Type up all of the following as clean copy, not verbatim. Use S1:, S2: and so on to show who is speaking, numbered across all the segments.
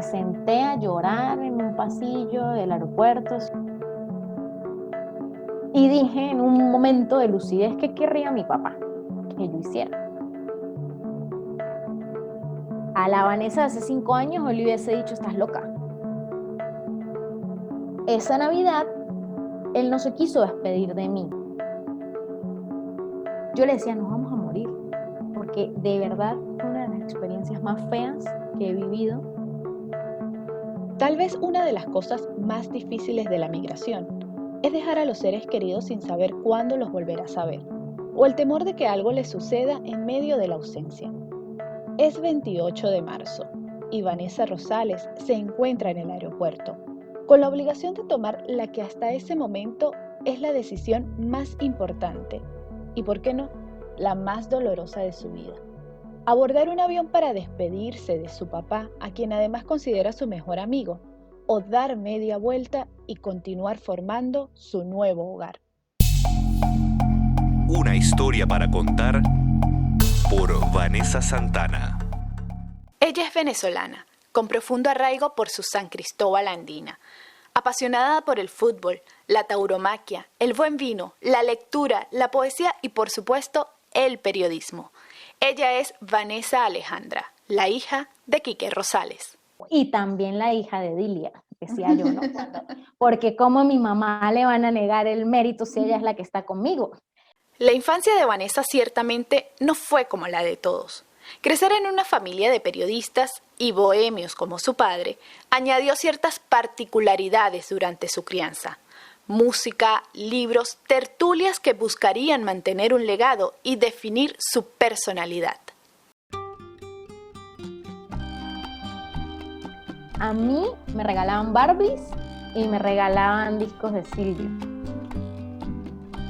S1: senté a llorar en un pasillo del aeropuerto y dije en un momento de lucidez qué querría mi papá que yo hiciera. A la Vanessa de hace 5 años él le hubiese dicho, estás loca. Esa Navidad él no se quiso despedir de mí. Yo le decía, nos vamos a morir, porque de verdad fue una de las experiencias más feas que he vivido.
S2: Tal vez una de las cosas más difíciles de la migración es dejar a los seres queridos sin saber cuándo los volverás a ver, o el temor de que algo les suceda en medio de la ausencia. Es 28 de marzo y Vanessa Rosales se encuentra en el aeropuerto, con la obligación de tomar la que hasta ese momento es la decisión más importante y, ¿por qué no?, la más dolorosa de su vida. Abordar un avión para despedirse de su papá, a quien además considera su mejor amigo, o dar media vuelta y continuar formando su nuevo hogar.
S3: Una historia para contar por Vanessa Santana.
S4: Ella es venezolana, con profundo arraigo por su San Cristóbal andina. Apasionada por el fútbol, la tauromaquia, el buen vino, la lectura, la poesía y, por supuesto, el periodismo. Ella es Vanessa Alejandra, la hija de Quique Rosales.
S1: Y también la hija de Dilia, decía yo, ¿no? Porque ¿cómo a mi mamá le van a negar el mérito si ella es la que está conmigo?
S4: La infancia de Vanessa ciertamente no fue como la de todos. Crecer en una familia de periodistas y bohemios como su padre añadió ciertas particularidades durante su crianza. Música, libros, tertulias que buscarían mantener un legado y definir su personalidad.
S1: A mí me regalaban Barbies y me regalaban discos de Silvio.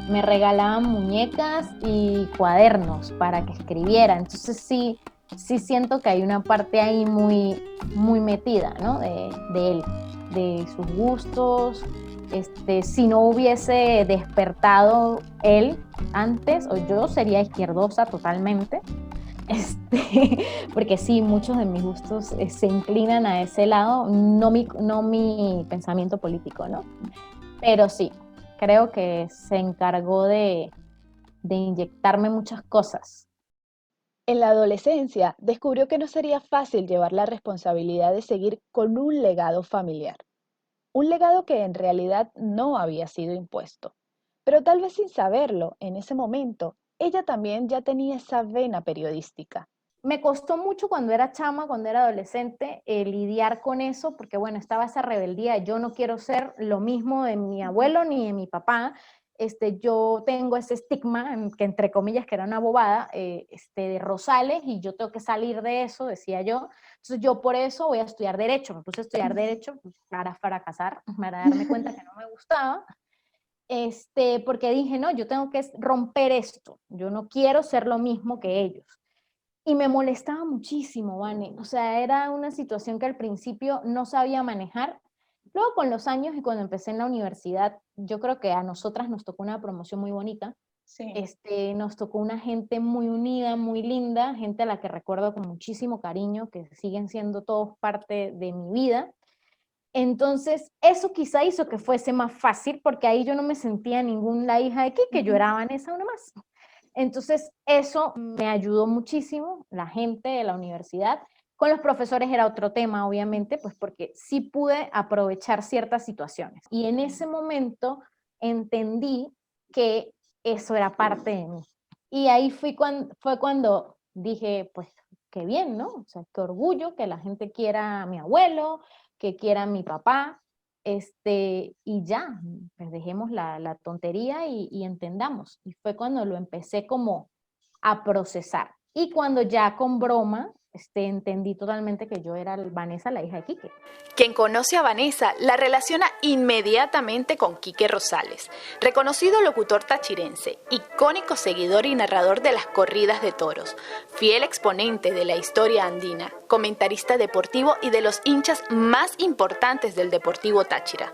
S1: Me regalaban muñecas y cuadernos para que escribiera. Entonces sí siento que hay una parte ahí muy metida, ¿no? de él, de sus gustos. Si no hubiese despertado él antes, o yo sería izquierdosa totalmente, porque sí, muchos de mis gustos se inclinan a ese lado, no mi pensamiento político, ¿no? Pero sí, creo que se encargó de inyectarme muchas cosas.
S2: En la adolescencia descubrió que no sería fácil llevar la responsabilidad de seguir con un legado familiar. Un legado que en realidad no había sido impuesto. Pero tal vez sin saberlo, en ese momento, ella también ya tenía esa vena periodística.
S1: Me costó mucho cuando era chama, cuando era adolescente, lidiar con eso, porque bueno, estaba esa rebeldía, yo no quiero ser lo mismo de mi abuelo ni de mi papá. Yo tengo ese estigma, que entre comillas que era una bobada, de Rosales, y yo tengo que salir de eso, decía yo. Entonces yo por eso voy a estudiar Derecho, me puse a estudiar Derecho pues, para fracasar, para darme cuenta que no me gustaba, porque dije, no, yo tengo que romper esto, yo no quiero ser lo mismo que ellos. Y me molestaba muchísimo, Vane. O sea, era una situación que al principio no sabía manejar. Luego con los años y cuando empecé en la universidad, yo creo que a nosotras nos tocó una promoción muy bonita.
S2: Sí.
S1: Nos tocó una gente muy unida, muy linda, gente a la que recuerdo con muchísimo cariño, que siguen siendo todos parte de mi vida. Entonces, eso quizá hizo que fuese más fácil, porque ahí yo no me sentía la hija de Quique, yo era Vanessa una más. Entonces, eso me ayudó muchísimo, la gente de la universidad. Con los profesores era otro tema, obviamente, pues porque sí pude aprovechar ciertas situaciones. Y en ese momento entendí que eso era parte de mí. Y ahí fue cuando dije, pues, qué bien, ¿no? O sea, qué orgullo que la gente quiera a mi abuelo, que quiera a mi papá, y ya, pues dejemos la tontería y entendamos. Y fue cuando lo empecé como a procesar. Y cuando ya con broma, entendí totalmente que yo era Vanessa, la hija de Quique.
S4: Quien conoce a Vanessa la relaciona inmediatamente con Quique Rosales, reconocido locutor tachirense, icónico seguidor y narrador de las corridas de toros, fiel exponente de la historia andina, comentarista deportivo y de los hinchas más importantes del Deportivo Táchira.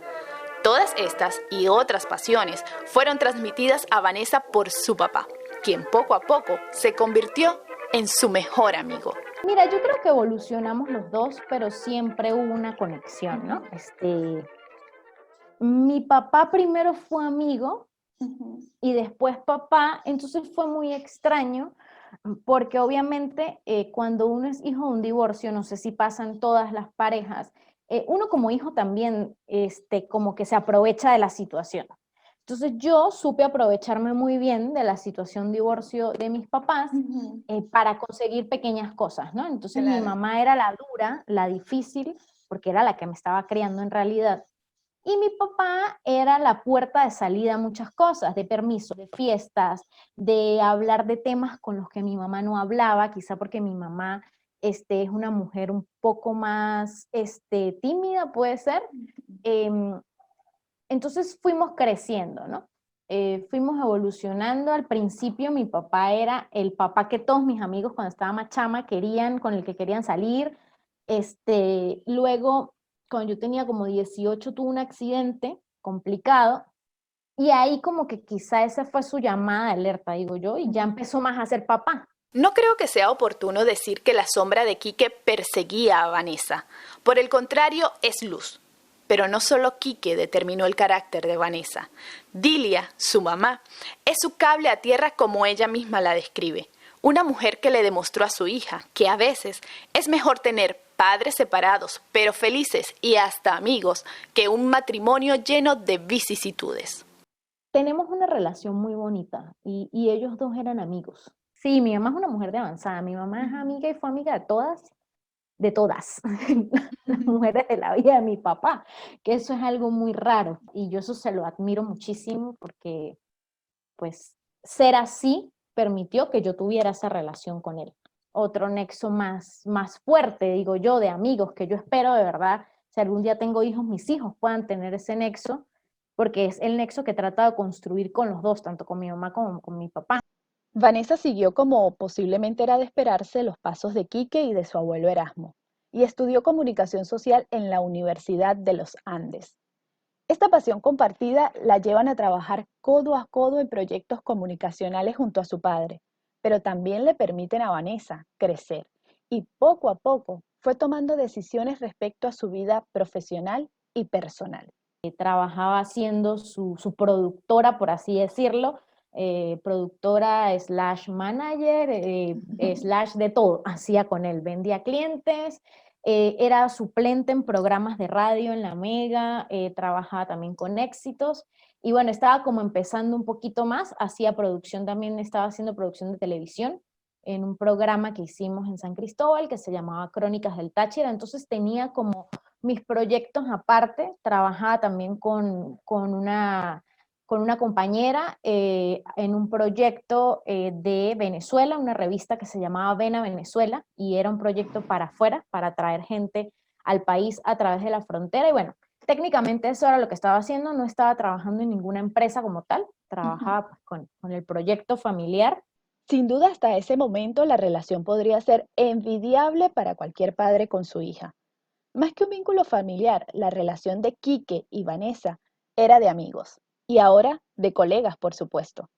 S4: Todas estas y otras pasiones fueron transmitidas a Vanessa por su papá, quien poco a poco se convirtió en su mejor amigo.
S1: Mira, yo creo que evolucionamos los dos, pero siempre hubo una conexión, ¿no? Mi papá primero fue amigo
S2: Ujú.
S1: y después papá, entonces fue muy extraño porque obviamente cuando uno es hijo de un divorcio, no sé si pasan todas las parejas, uno como hijo también como que se aprovecha de la situación. Entonces yo supe aprovecharme muy bien de la situación divorcio de mis papás
S2: Ujú.
S1: para conseguir pequeñas cosas, ¿no? Entonces mi
S2: Claro.
S1: mamá era la dura, la difícil, porque era la que me estaba criando en realidad. Y mi papá era la puerta de salida a muchas cosas, de permisos, de fiestas, de hablar de temas con los que mi mamá no hablaba, quizá porque mi mamá es una mujer un poco más tímida, puede ser. Em, entonces fuimos creciendo, ¿no? Fuimos evolucionando. Al principio mi papá era el papá que todos mis amigos cuando estaba más chama querían, con el que querían salir. Luego, cuando yo tenía como 18, tuve un accidente complicado y ahí como que quizá esa fue su llamada de alerta, digo yo, y ya empezó más a ser papá.
S4: No creo que sea oportuno decir que la sombra de Quique perseguía a Vanessa. Por el contrario, es luz. Pero no solo Quique determinó el carácter de Vanessa. Dilia, su mamá, es su cable a tierra como ella misma la describe. Una mujer que le demostró a su hija que a veces es mejor tener padres separados, pero felices y hasta amigos, que un matrimonio lleno de vicisitudes.
S1: Tenemos una relación muy bonita y ellos dos eran amigos. Sí, mi mamá es una mujer de avanzada, mi mamá es amiga y fue amiga de todas las mujeres de la vida de mi papá, que eso es algo muy raro y yo eso se lo admiro muchísimo porque pues ser así permitió que yo tuviera esa relación con él. Otro nexo más fuerte, digo yo, de amigos, que yo espero de verdad, si algún día tengo hijos, mis hijos puedan tener ese nexo, porque es el nexo que trata de construir con los dos, tanto con mi mamá como con mi papá.
S2: Vanessa siguió, como posiblemente era de esperarse, los pasos de Quique y de su abuelo Erasmo, y estudió comunicación social en la Universidad de los Andes. Esta pasión compartida la llevan a trabajar codo a codo en proyectos comunicacionales junto a su padre, pero también le permiten a Vanessa crecer y poco a poco fue tomando decisiones respecto a su vida profesional y personal.
S1: Trabajaba siendo su productora, por así decirlo, productora slash manager, slash de todo, hacía con él, vendía clientes, era suplente en programas de radio en La Mega, trabajaba también con Éxitos, y bueno, estaba como empezando un poquito más, hacía producción también, estaba haciendo producción de televisión, en un programa que hicimos en San Cristóbal que se llamaba Crónicas del Táchira, entonces tenía como mis proyectos aparte, trabajaba también con una compañera en un proyecto de Venezuela, una revista que se llamaba Vena Venezuela, y era un proyecto para afuera, para traer gente al país a través de la frontera, y bueno, técnicamente eso era lo que estaba haciendo, no estaba trabajando en ninguna empresa como tal, trabajaba pues, con el proyecto familiar.
S2: Sin duda, hasta ese momento la relación podría ser envidiable para cualquier padre con su hija. Más que un vínculo familiar, la relación de Quique y Vanessa era de amigos y ahora de colegas, por supuesto.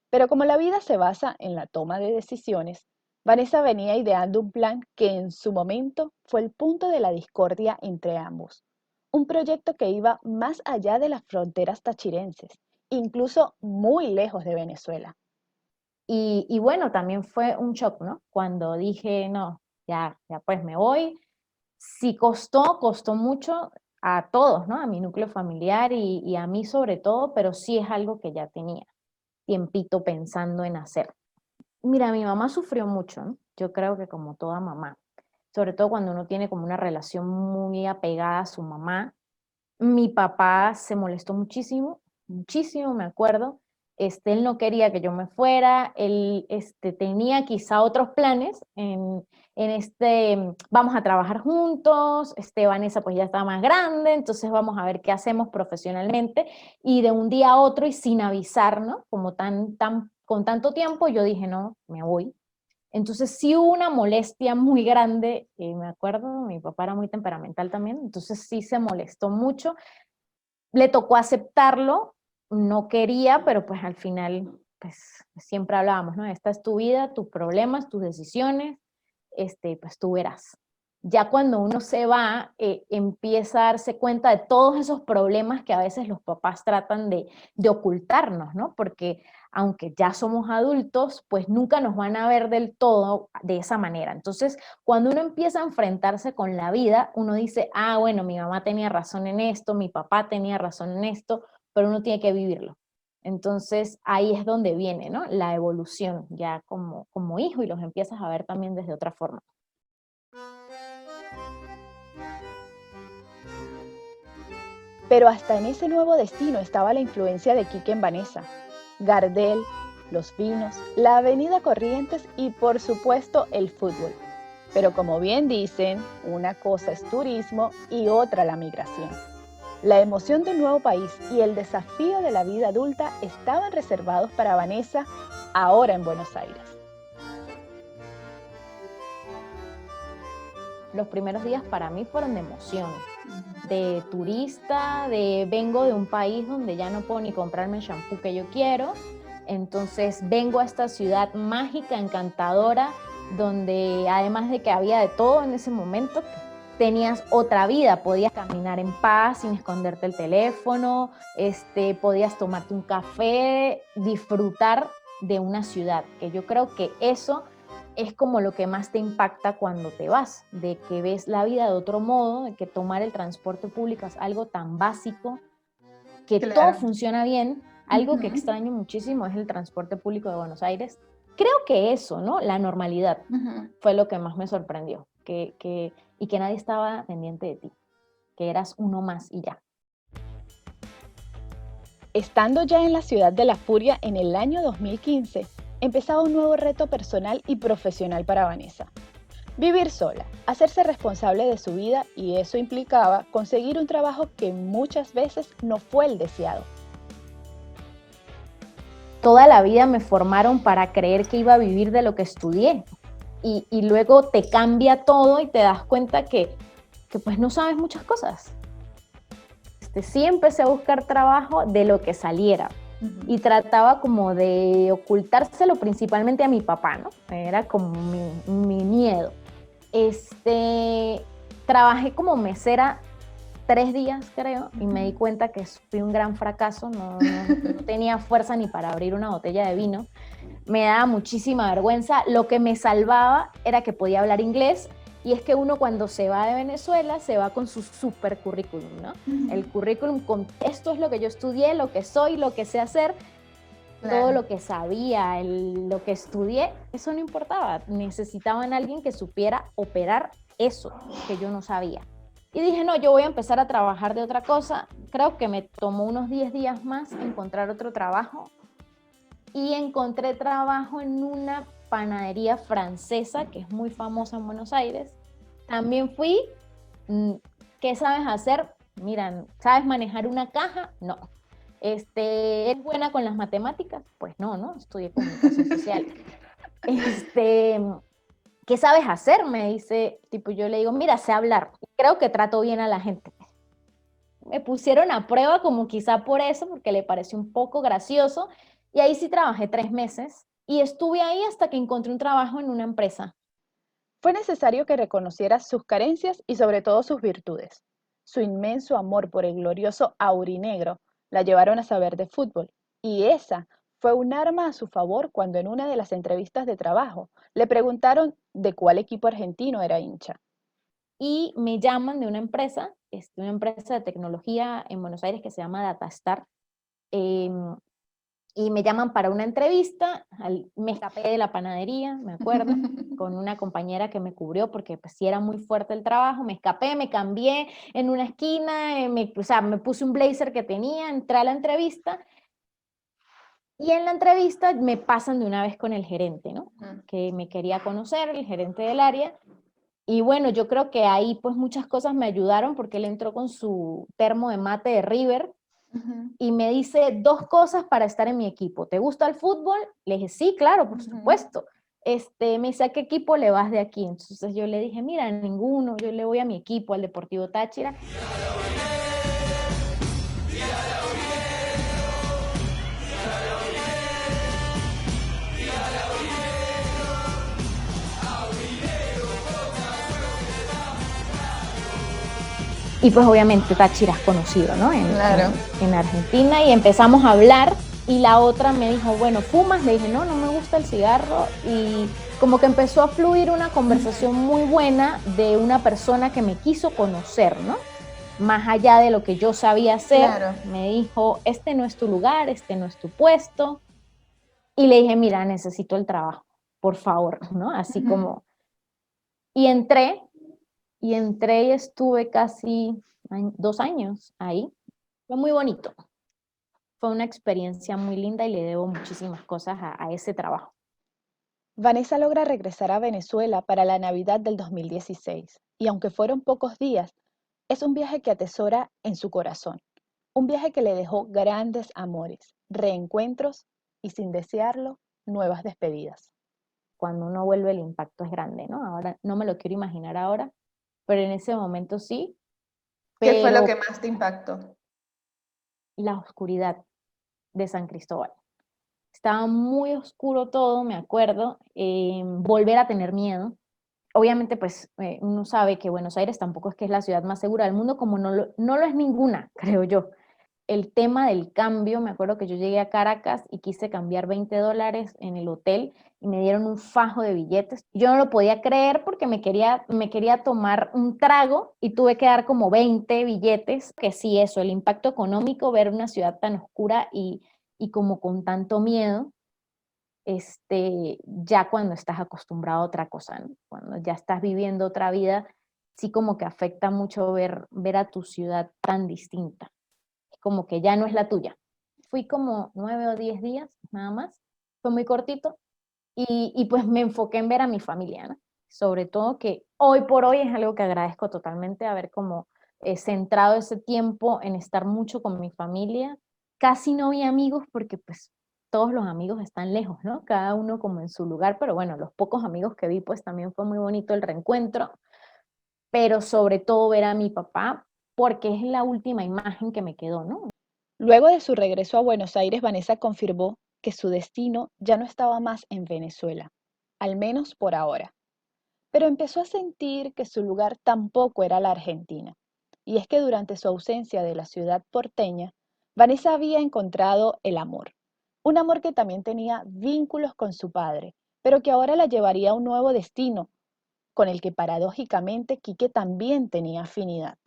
S2: Pero como la vida se basa en la toma de decisiones, Vanessa venía ideando un plan que en su momento fue el punto de la discordia entre ambos. Un proyecto que iba más allá de las fronteras tachirenses, incluso muy lejos de Venezuela.
S1: Y bueno, también fue un shock, ¿no? Cuando dije, no, ya pues me voy. Sí costó mucho a todos, ¿no? A mi núcleo familiar y a mí sobre todo, pero sí es algo que ya tenía tiempito pensando en hacer. Mira, mi mamá sufrió mucho, ¿no? Yo creo que como toda mamá, sobre todo cuando uno tiene como una relación muy apegada a su mamá. Mi papá se molestó muchísimo, muchísimo, me acuerdo. Él no quería que yo me fuera, él tenía quizá otros planes vamos a trabajar juntos, Vanessa pues ya está más grande, entonces vamos a ver qué hacemos profesionalmente, y de un día a otro y sin avisar, ¿no? Como con tanto tiempo, yo dije, no, me voy. Entonces sí hubo una molestia muy grande, me acuerdo, mi papá era muy temperamental también, entonces sí se molestó mucho, le tocó aceptarlo, no quería, pero pues al final, pues siempre hablábamos, ¿no? Esta es tu vida, tus problemas, tus decisiones, pues tú verás. Ya cuando uno se va, empieza a darse cuenta de todos esos problemas que a veces los papás tratan de ocultarnos, ¿no? Porque aunque ya somos adultos, pues nunca nos van a ver del todo de esa manera. Entonces, cuando uno empieza a enfrentarse con la vida, uno dice, ah, bueno, mi mamá tenía razón en esto, mi papá tenía razón en esto, pero uno tiene que vivirlo. Entonces, ahí es donde viene, ¿no? La evolución ya como hijo, y los empiezas a ver también desde otra forma.
S2: Pero hasta en ese nuevo destino estaba la influencia de Quique en Vanessa. Gardel, los vinos, la avenida Corrientes y por supuesto el fútbol. Pero como bien dicen, una cosa es turismo y otra la migración. La emoción de un nuevo país y el desafío de la vida adulta estaban reservados para Vanessa ahora en Buenos Aires.
S1: Los primeros días para mí fueron de emoción, de turista, de vengo de un país donde ya no puedo ni comprarme el shampoo que yo quiero, entonces vengo a esta ciudad mágica, encantadora, donde además de que había de todo en ese momento, tenías otra vida, podías caminar en paz sin esconderte el teléfono, podías tomarte un café, disfrutar de una ciudad, que yo creo que eso es como lo que más te impacta cuando te vas, de que ves la vida de otro modo, de que tomar el transporte público es algo tan básico, que todo funciona bien. Algo que extraño muchísimo es el transporte público de Buenos Aires. Creo que eso, ¿no? La normalidad fue lo que más me sorprendió, y que nadie estaba pendiente de ti, que eras uno más y ya.
S2: Estando ya en la ciudad de la furia en el año 2015, empezaba un nuevo reto personal y profesional para Vanessa. Vivir sola, hacerse responsable de su vida, y eso implicaba conseguir un trabajo que muchas veces no fue el deseado.
S1: Toda la vida me formaron para creer que iba a vivir de lo que estudié, y luego te cambia todo y te das cuenta que pues no sabes muchas cosas. Sí empecé a buscar trabajo de lo que saliera. Y trataba como de ocultárselo principalmente a mi papá, ¿no? Era como mi miedo. Trabajé como mesera 3 días, creo, y me di cuenta que fui un gran fracaso, no tenía fuerza ni para abrir una botella de vino. Me daba muchísima vergüenza. Lo que me salvaba era que podía hablar inglés, y es que uno cuando se va de Venezuela se va con su super currículum, ¿no? El currículum con esto es lo que yo estudié, lo que soy, lo que sé hacer, claro. Todo lo que sabía, lo que estudié, eso no importaba. Necesitaban a alguien que supiera operar eso que yo no sabía. Y dije, no, yo voy a empezar a trabajar de otra cosa. Creo que me tomó unos 10 días más encontrar otro trabajo. Y encontré trabajo en una panadería francesa que es muy famosa en Buenos Aires. También fui. ¿Qué sabes hacer? Mira, ¿sabes manejar una caja? No. ¿Es buena con las matemáticas? Pues no, estudié comunicación social. ¿Qué sabes hacer? Me dice, yo le digo, mira, sé hablar. Creo que trato bien a la gente. Me pusieron a prueba como quizá por eso, porque le pareció un poco gracioso. Y ahí sí trabajé 3 meses. Y estuve ahí hasta que encontré un trabajo en una empresa.
S2: Fue necesario que reconociera sus carencias y sobre todo sus virtudes. Su inmenso amor por el glorioso aurinegro la llevaron a saber de fútbol, y esa fue un arma a su favor cuando en una de las entrevistas de trabajo le preguntaron de cuál equipo argentino era hincha.
S1: Y me llaman de una empresa de tecnología en Buenos Aires que se llama Datastar. Y me llaman para una entrevista. Me escapé de la panadería, me acuerdo, con una compañera que me cubrió porque pues sí era muy fuerte el trabajo. Me escapé, me cambié en una esquina, me puse un blazer que tenía, entré a la entrevista, y en la entrevista me pasan de una vez con el gerente, ¿no? Que me quería conocer, el gerente del área. Y bueno, yo creo que ahí pues muchas cosas me ayudaron, porque él entró con su termo de mate de River, y me dice 2 cosas para estar en mi equipo. ¿Te gusta el fútbol? Le dije, sí, claro, por supuesto. Me dice, ¿a qué equipo le vas de aquí? Entonces yo le dije, mira, ninguno, yo le voy a mi equipo, al Deportivo Táchira. Y pues obviamente Táchira es conocido, ¿no?
S5: Claro.
S1: En Argentina, y empezamos a hablar, y la otra me dijo, bueno, ¿fumas? Le dije, no, no me gusta el cigarro, y como que empezó a fluir una conversación muy buena de una persona que me quiso conocer, ¿no? Más allá de lo que yo sabía hacer,
S5: Claro.
S1: me dijo, este no es tu lugar, este no es tu puesto, y le dije, mira, necesito el trabajo, por favor, ¿no? Así como, y entré y estuve casi 2 años ahí. Fue muy bonito. Fue una experiencia muy linda y le debo muchísimas cosas a ese trabajo.
S2: Vanessa logra regresar a Venezuela para la Navidad del 2016 y aunque fueron pocos días, es un viaje que atesora en su corazón, un viaje que le dejó grandes amores, reencuentros y sin desearlo, nuevas despedidas.
S1: Cuando uno vuelve el impacto es grande, ¿no? Ahora no me lo quiero imaginar ahora, pero en ese momento sí.
S5: ¿Qué fue lo
S1: Pero
S5: que más te impactó?
S1: la oscuridad de San Cristóbal. Estaba muy oscuro todo, me acuerdo, volver a tener miedo. Obviamente, pues uno sabe que Buenos Aires tampoco es que es la ciudad más segura del mundo, como no lo es ninguna, creo yo. El tema del cambio, me acuerdo que yo llegué a Caracas y quise cambiar $20 en el hotel y me dieron un fajo de billetes. Yo no lo podía creer porque me quería tomar un trago y tuve que dar como 20 billetes, que sí, eso, el impacto económico, ver una ciudad tan oscura y como con tanto miedo, ya cuando estás acostumbrado a otra cosa, ¿no? Cuando ya estás viviendo otra vida, sí como que afecta mucho ver a tu ciudad tan distinta, como que ya no es la tuya. Fui como 9 o 10 días, nada más, fue muy cortito, y pues me enfoqué en ver a mi familia, ¿no? Sobre todo que hoy por hoy es algo que agradezco totalmente, haber como centrado ese tiempo en estar mucho con mi familia. Casi no vi amigos porque pues todos los amigos están lejos, ¿no? Cada uno como en su lugar, pero bueno, los pocos amigos que vi pues también fue muy bonito el reencuentro, pero sobre todo ver a mi papá porque es la última imagen que me quedó, ¿no?
S2: Luego de su regreso a Buenos Aires, Vanessa confirmó que su destino ya no estaba más en Venezuela, al menos por ahora. Pero empezó a sentir que su lugar tampoco era la Argentina. Y es que durante su ausencia de la ciudad porteña, Vanessa había encontrado el amor. Un amor que también tenía vínculos con su padre, pero que ahora la llevaría a un nuevo destino, con el que paradójicamente Quique también tenía afinidad.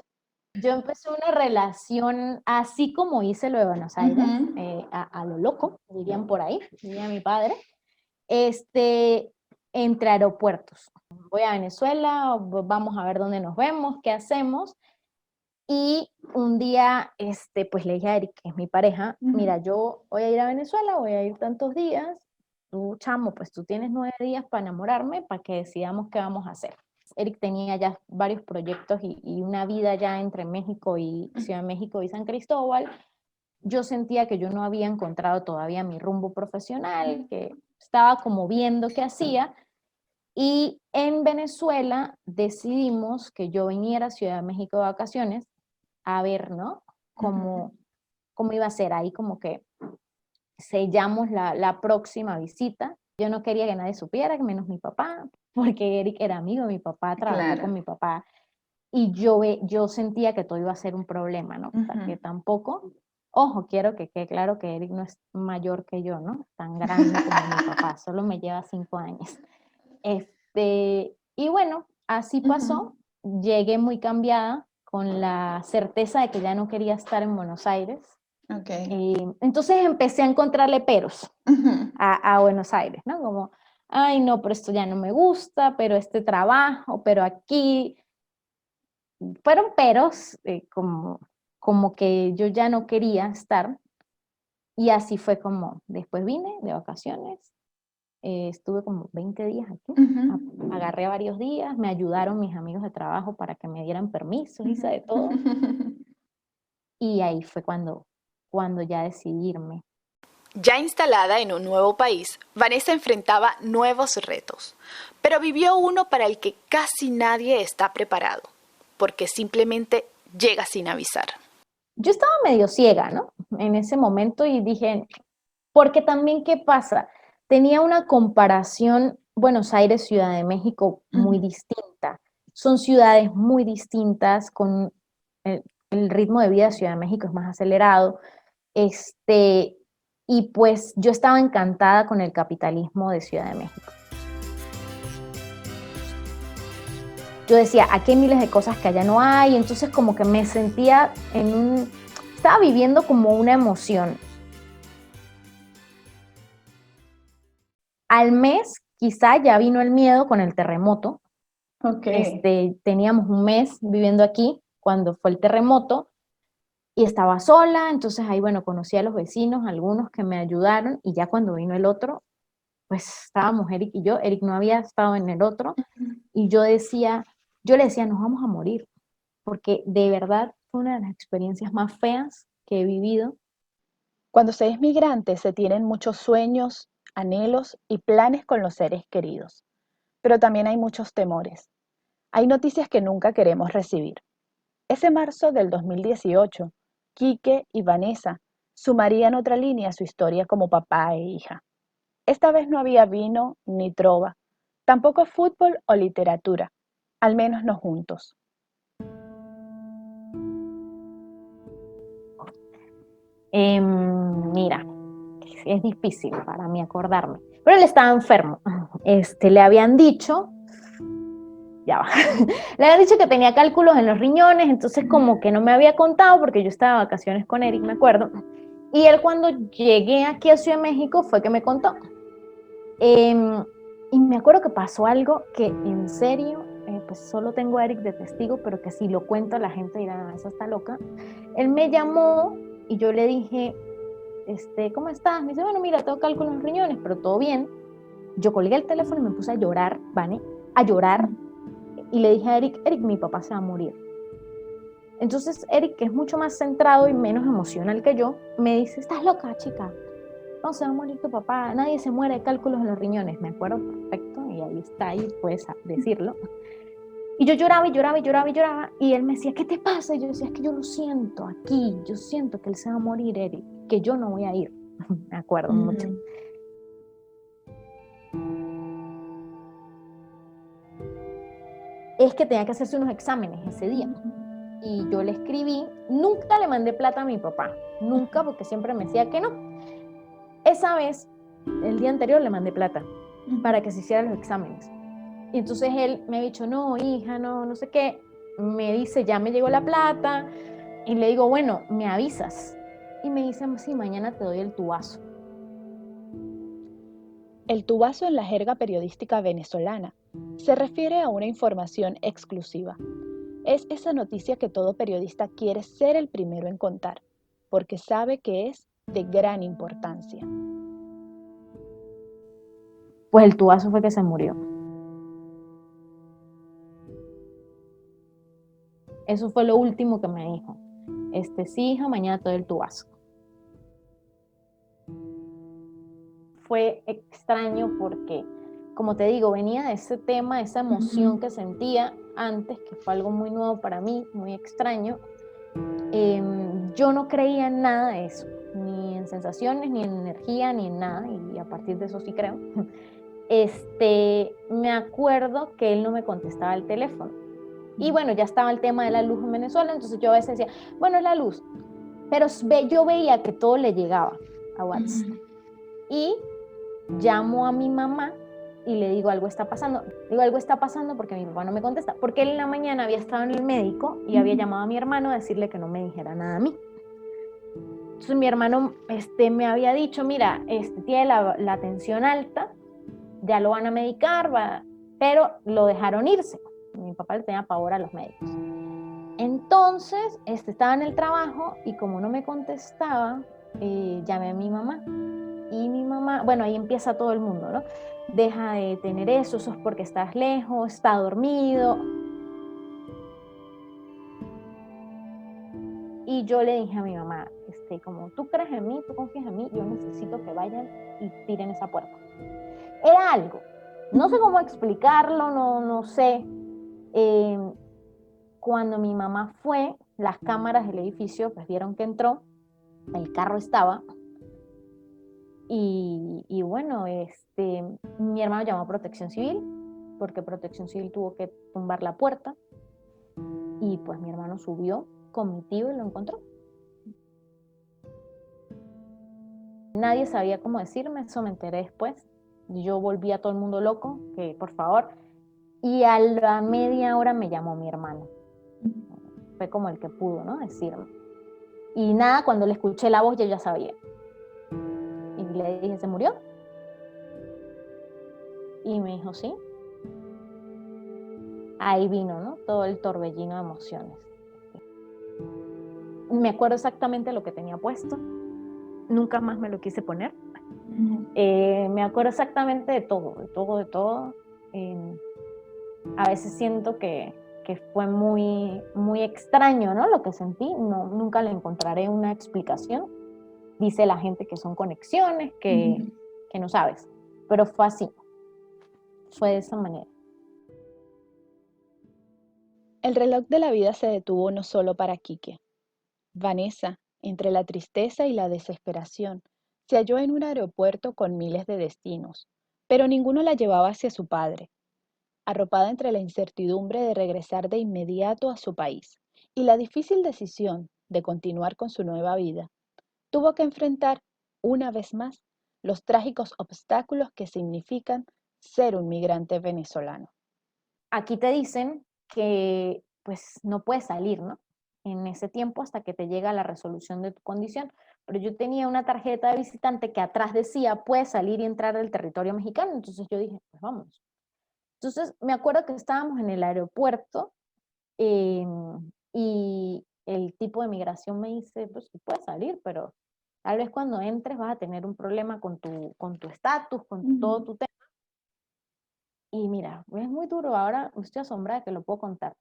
S1: Yo empecé una relación así como hice lo de Buenos Aires,
S5: Ujú.
S1: a lo loco, dirían por ahí, diría mi padre, este, entre aeropuertos. Voy a Venezuela, vamos a ver dónde nos vemos, qué hacemos. Y un día, pues le dije a Eric, que es mi pareja, mira, yo voy a ir a Venezuela, voy a ir tantos días, tú, chamo, pues tú tienes 9 días para enamorarme, para que decidamos qué vamos a hacer. Eric tenía ya varios proyectos y una vida ya entre México y Ciudad de México y San Cristóbal. Yo sentía que yo no había encontrado todavía mi rumbo profesional, que estaba como viendo qué hacía, y en Venezuela decidimos que yo viniera a Ciudad de México de vacaciones a ver, ¿no? Cómo iba a ser ahí, como que sellamos la próxima visita. Yo no quería que nadie supiera, menos mi papá, porque Eric era amigo de mi papá, trabajó con
S5: Claro.
S1: mi papá, y yo sentía que todo iba a ser un problema, ¿no? O sea, que tampoco, ojo, quiero que quede claro que Eric no es mayor que yo, ¿no? Tan grande como mi papá, solo me lleva 5 años. Y bueno, así pasó, llegué muy cambiada, con la certeza de que ya no quería estar en Buenos Aires.
S5: Ok.
S1: Entonces empecé a encontrarle peros a Buenos Aires, ¿no? Como, ay, no, pero esto ya no me gusta, pero este trabajo, pero aquí. Fueron peros, como que yo ya no quería estar, y así fue como después vine de vacaciones, estuve como 20 días aquí, agarré varios días, me ayudaron mis amigos de trabajo para que me dieran permisos, hice de todo, y ahí fue cuando ya decidí irme.
S4: Ya instalada en un nuevo país, Vanessa enfrentaba nuevos retos, pero vivió uno para el que casi nadie está preparado, porque simplemente llega sin avisar.
S1: Yo estaba medio ciega, ¿no? En ese momento, y dije, porque también, ¿qué pasa? Tenía una comparación Buenos Aires, Ciudad de México muy distinta. Son ciudades muy distintas, con el ritmo de vida de Ciudad de México es más acelerado, y pues yo estaba encantada con el capitalismo de Ciudad de México. Yo decía, aquí hay miles de cosas que allá no hay, entonces como que me sentía estaba viviendo como una emoción. Al mes quizá ya vino el miedo con el terremoto.
S5: Ok.
S1: Teníamos un mes viviendo aquí cuando fue el terremoto y estaba sola, entonces ahí bueno, conocí a los vecinos, algunos que me ayudaron, y ya cuando vino el otro, pues estábamos Eric y yo. Eric no había estado en el otro, y yo le decía, nos vamos a morir, porque de verdad fue una de las experiencias más feas que he vivido.
S2: Cuando se es migrante se tienen muchos sueños, anhelos y planes con los seres queridos, pero también hay muchos temores. Hay noticias que nunca queremos recibir. Ese marzo del 2018, Quique y Vanessa sumarían otra línea a su historia como papá e hija. Esta vez no había vino ni trova, tampoco fútbol o literatura, al menos no juntos.
S1: Mira, es difícil para mí acordarme, pero él estaba enfermo. Le habían dicho, ya va, le habían dicho que tenía cálculos en los riñones, entonces como que no me había contado porque yo estaba de vacaciones con Eric, me acuerdo. Y él cuando llegué aquí a Ciudad de México fue que me contó. Y me acuerdo que pasó algo que en serio, pues solo tengo a Eric de testigo, pero que si lo cuento la gente dirá, esa está loca. Él me llamó y yo le dije, ¿cómo estás? Me dice, bueno, mira, tengo cálculos en los riñones, pero todo bien. Yo colgué el teléfono y me puse a llorar, Vane, a llorar, y le dije a Eric, mi papá se va a morir. Entonces Eric, que es mucho más centrado y menos emocional que yo, me dice, estás loca, chica, no se va a morir tu papá, nadie se muere de cálculos en los riñones. Me acuerdo perfecto, y ahí está, ahí puedes decirlo. Y yo lloraba y lloraba y lloraba y lloraba, y él me decía, ¿qué te pasa? Y yo decía, es que yo lo siento aquí, yo siento que él se va a morir, Eric, que yo no voy a ir. Me acuerdo mucho. Es que tenía que hacerse unos exámenes ese día. Y yo le escribí, nunca le mandé plata a mi papá, nunca, porque siempre me decía que no. Esa vez, el día anterior le mandé plata para que se hicieran los exámenes. Y entonces él me ha dicho, no, hija, no sé qué. Me dice, ya me llegó la plata. Y le digo, bueno, me avisas. Y me dice, sí, mañana te doy el tubazo.
S2: El tubazo en la jerga periodística venezolana se refiere a una información exclusiva. Es esa noticia que todo periodista quiere ser el primero en contar, porque sabe que es de gran importancia.
S1: Pues el tubazo fue que se murió. Eso fue lo último que me dijo. Sí, hija, mañana te doy el tubazo. Fue extraño porque, como te digo, venía de ese tema, esa emoción que sentía antes, que fue algo muy nuevo para mí, muy extraño. Yo no creía en nada de eso, ni en sensaciones, ni en energía, ni en nada, y a partir de eso sí creo. Me acuerdo que él no me contestaba el teléfono. Y bueno, ya estaba el tema de la luz en Venezuela, entonces yo a veces decía, bueno, es la luz. Pero yo veía que todo le llegaba a WhatsApp. Y llamo a mi mamá y le digo, algo está pasando. Digo, algo está pasando porque mi papá no me contesta. Porque él en la mañana había estado en el médico y había llamado a mi hermano a decirle que no me dijera nada a mí. Entonces mi hermano me había dicho, mira, tiene la tensión alta, ya lo van a medicar, pero lo dejaron irse. Mi papá le tenía pavor a los médicos. Entonces, estaba en el trabajo y como no me contestaba, llamé a mi mamá. Y mi mamá, bueno, ahí empieza todo el mundo, ¿no? Deja de tener eso es porque estás lejos, está dormido. Y yo le dije a mi mamá, como tú crees en mí, tú confías en mí, yo necesito que vayan y tiren esa puerta. Era algo, no sé cómo explicarlo, no sé. Cuando mi mamá fue, las cámaras del edificio pues vieron que entró, el carro estaba, y bueno, mi hermano llamó a Protección Civil, porque Protección Civil tuvo que tumbar la puerta, y pues mi hermano subió con mi tío y lo encontró. Nadie sabía cómo decirme, eso me enteré después. Yo volví a todo el mundo loco, que por favor. Y a la media hora me llamó mi hermano. Fue como el que pudo, ¿no? Decirme. Y nada, cuando le escuché la voz, yo ya sabía. Y le dije, ¿se murió? Y me dijo, sí. Ahí vino, ¿no? Todo el torbellino de emociones. Me acuerdo exactamente lo que tenía puesto. Nunca más me lo quise poner. Me acuerdo exactamente de todo, de todo, de todo. A veces siento que fue muy, muy extraño, ¿no? Lo que sentí. No, nunca le encontraré una explicación. Dice la gente que son conexiones, que no sabes. Pero fue así. Fue de esa manera.
S2: El reloj de la vida se detuvo no solo para Quique. Vanessa, entre la tristeza y la desesperación, se halló en un aeropuerto con miles de destinos, pero ninguno la llevaba hacia su padre. Arropada entre la incertidumbre de regresar de inmediato a su país y la difícil decisión de continuar con su nueva vida, tuvo que enfrentar, una vez más, los trágicos obstáculos que significan ser un migrante venezolano.
S1: Aquí te dicen que pues no puedes salir, ¿no? En ese tiempo hasta que te llega la resolución de tu condición. Pero yo tenía una tarjeta de visitante que atrás decía, puedes salir y entrar al territorio mexicano. Entonces yo dije, pues vamos. Entonces me acuerdo que estábamos en el aeropuerto y el tipo de migración me dice, pues tú puedes salir, pero tal vez cuando entres vas a tener un problema con tu estatus, con todo tu tema. Y mira, es muy duro, ahora estoy asombrada que lo puedo contar.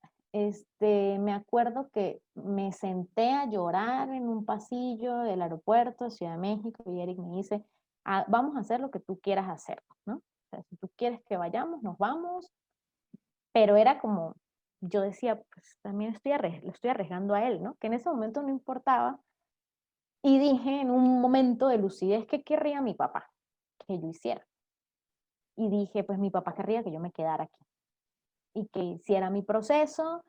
S1: Me acuerdo que me senté a llorar en un pasillo del aeropuerto de Ciudad de México y Eric me dice, "Ah, vamos a hacer lo que tú quieras hacer, ¿no? O sea, si tú quieres que vayamos, nos vamos", pero era como, yo decía, pues también lo estoy arriesgando a él, ¿no? Que en ese momento no importaba. Y dije en un momento de lucidez, ¿qué querría mi papá que yo hiciera? Y dije, pues mi papá querría que yo me quedara aquí y que hiciera mi proceso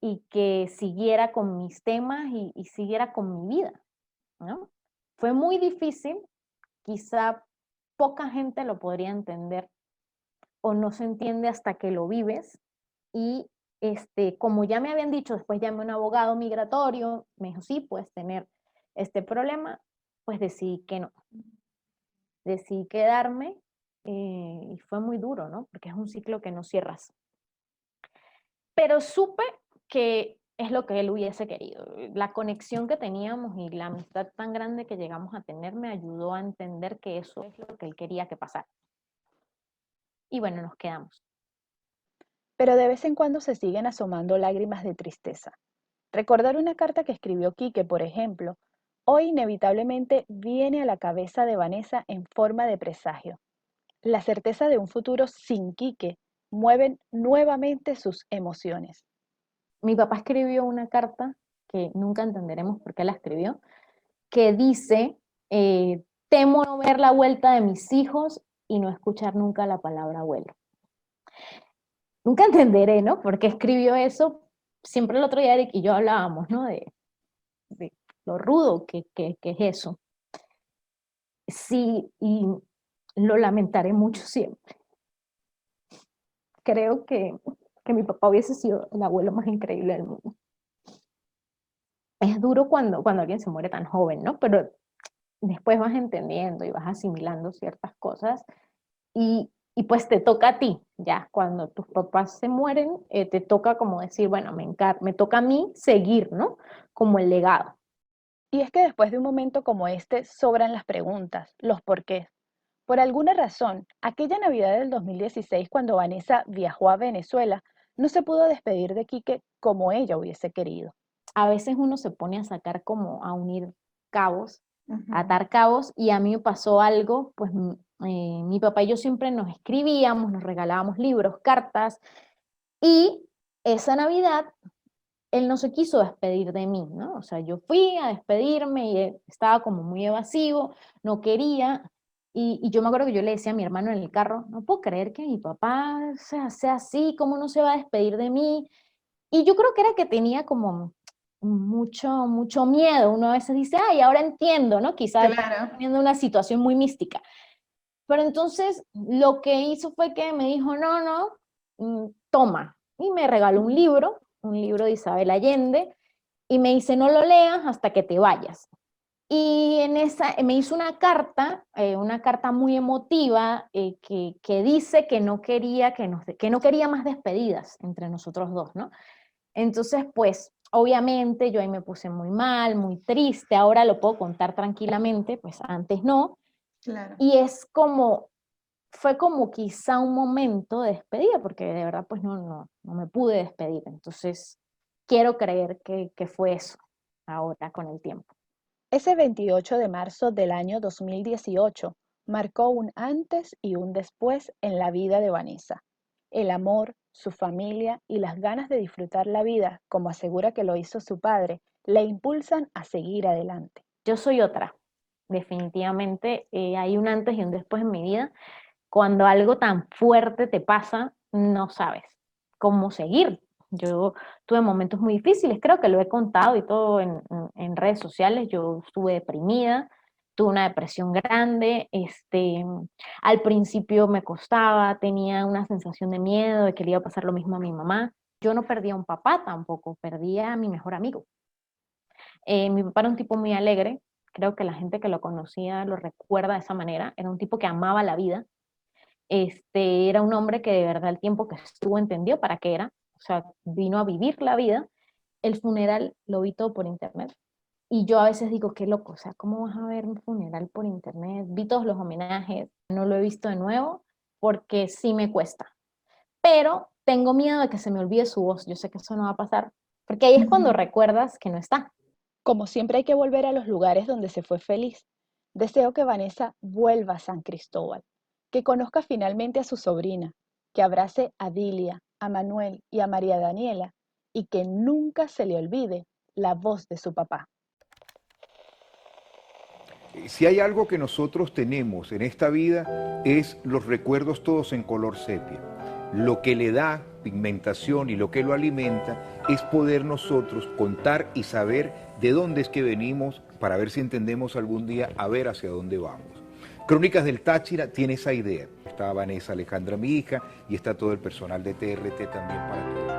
S1: y que siguiera con mis temas y siguiera con mi vida, ¿no? Fue muy difícil, quizá poca gente lo podría entender o no se entiende hasta que lo vives y como ya me habían dicho, después llamé a un abogado migratorio, me dijo, sí, puedes tener este problema, pues decidí que no. Decidí quedarme y fue muy duro, ¿no? Porque es un ciclo que no cierras. Pero supe que es lo que él hubiese querido. La conexión que teníamos y la amistad tan grande que llegamos a tener me ayudó a entender que eso es lo que él quería que pasara. Y bueno, nos quedamos.
S2: Pero de vez en cuando se siguen asomando lágrimas de tristeza. Recordar una carta que escribió Quique, por ejemplo, hoy inevitablemente viene a la cabeza de Vanessa en forma de presagio. La certeza de un futuro sin Quique mueven nuevamente sus emociones.
S1: Mi papá escribió una carta que nunca entenderemos por qué la escribió, que dice, temo no ver la vuelta de mis hijos y no escuchar nunca la palabra abuelo. Nunca entenderé, ¿no? ¿Por qué escribió eso? Siempre el otro día Eric y yo hablábamos, ¿no? De lo rudo que es eso. Sí, y lo lamentaré mucho siempre. Creo que mi papá hubiese sido el abuelo más increíble del mundo. Es duro cuando alguien se muere tan joven, ¿no? Pero después vas entendiendo y vas asimilando ciertas cosas y pues te toca a ti, ya, cuando tus papás se mueren, te toca como decir, bueno, me toca a mí seguir, ¿no? Como el legado.
S2: Y es que después de un momento como este sobran las preguntas, los porqués. Por alguna razón, aquella Navidad del 2016, cuando Vanessa viajó a Venezuela, no se pudo despedir de Quique como ella hubiese querido.
S1: A veces uno se pone a sacar como a unir cabos, a
S5: Ujú.
S1: atar cabos, y a mí me pasó algo, pues mi papá y yo siempre nos escribíamos, nos regalábamos libros, cartas, y esa Navidad él no se quiso despedir de mí, ¿no? O sea, yo fui a despedirme y él estaba como muy evasivo, no quería, y yo me acuerdo que yo le decía a mi hermano en el carro, no puedo creer que mi papá sea así, ¿cómo no se va a despedir de mí? Y yo creo que era que tenía como mucho miedo. Uno a veces dice, ay, ahora entiendo, ¿no? Quizás
S5: Claro.
S1: teniendo una situación muy mística. Pero entonces lo que hizo fue que me dijo, no, toma. Y me regaló un libro de Isabel Allende, y me dice, no lo leas hasta que te vayas. Y en esa me hizo una carta muy emotiva, que dice que no quería, que no quería más despedidas entre nosotros dos, ¿no? Entonces, pues, obviamente yo ahí me puse muy mal, muy triste, ahora lo puedo contar tranquilamente, pues antes no,
S5: Claro.
S1: y fue como quizá un momento de despedida, porque de verdad pues no me pude despedir, entonces quiero creer que fue eso ahora con el tiempo.
S2: Ese 28 de marzo del año 2018 marcó un antes y un después en la vida de Vanessa. El amor, su familia y las ganas de disfrutar la vida, como asegura que lo hizo su padre, le impulsan a seguir adelante.
S1: Yo soy otra, definitivamente, hay un antes y un después en mi vida. Cuando algo tan fuerte te pasa, no sabes cómo seguir. Yo tuve momentos muy difíciles, creo que lo he contado y todo en redes sociales. Yo estuve deprimida, tuve una depresión grande, al principio me costaba, tenía una sensación de miedo, de que le iba a pasar lo mismo a mi mamá. Yo no perdí a un papá tampoco, perdí a mi mejor amigo. Mi papá era un tipo muy alegre, creo que la gente que lo conocía lo recuerda de esa manera, era un tipo que amaba la vida. Era un hombre que de verdad el tiempo que estuvo entendió para qué era, o sea, vino a vivir la vida. El funeral lo vi todo por internet, y yo a veces digo, qué loco, o sea, ¿cómo vas a ver un funeral por internet? Vi todos los homenajes, no lo he visto de nuevo porque sí me cuesta, pero tengo miedo de que se me olvide su voz. Yo sé que eso no va a pasar, porque ahí es cuando
S5: Ujú.
S1: recuerdas que no está.
S2: Como siempre hay que volver a los lugares donde se fue feliz. Deseo que Vanessa vuelva a San Cristóbal, que conozca finalmente a su sobrina, que abrace a Dilia, a Manuel y a María Daniela, y que nunca se le olvide la voz de su papá.
S6: Si hay algo que nosotros tenemos en esta vida es los recuerdos todos en color sepia. Lo que le da pigmentación y lo que lo alimenta es poder nosotros contar y saber de dónde es que venimos para ver si entendemos algún día a ver hacia dónde vamos. Crónicas del Táchira tiene esa idea. Está Vanessa Alejandra, mi hija, y está todo el personal de TRT también para todo.